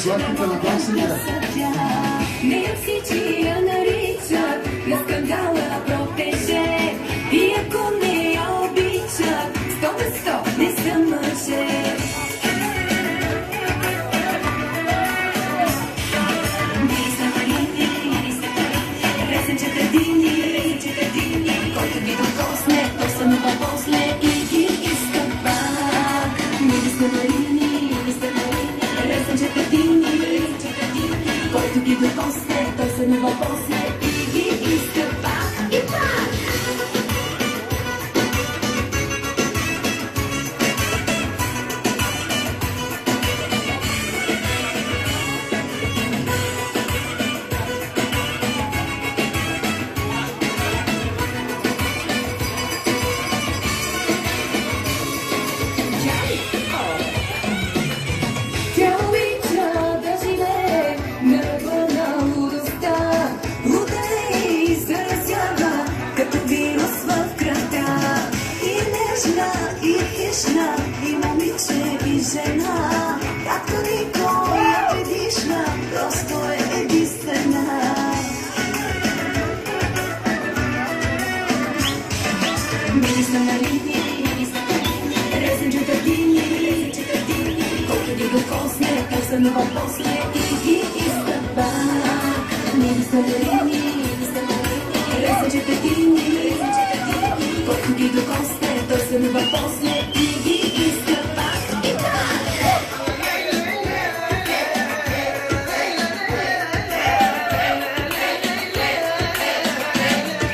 сладката надолу сега. Не всички я наричат на скандала протеже. И ако не я обичат, 100% не съм мъже. Който ги докосне, той се нова после и ги иска пак. Ние сме марини, ресенчета дини. Който ги докосне, той се нова после и ги иска пак и пак. И момиче, и жена, както никоя предишна, просто е единствена. Мили са марини, ресенчета дини. Колко ги докосне, той се нова после и ги иска пак. Мили са марини.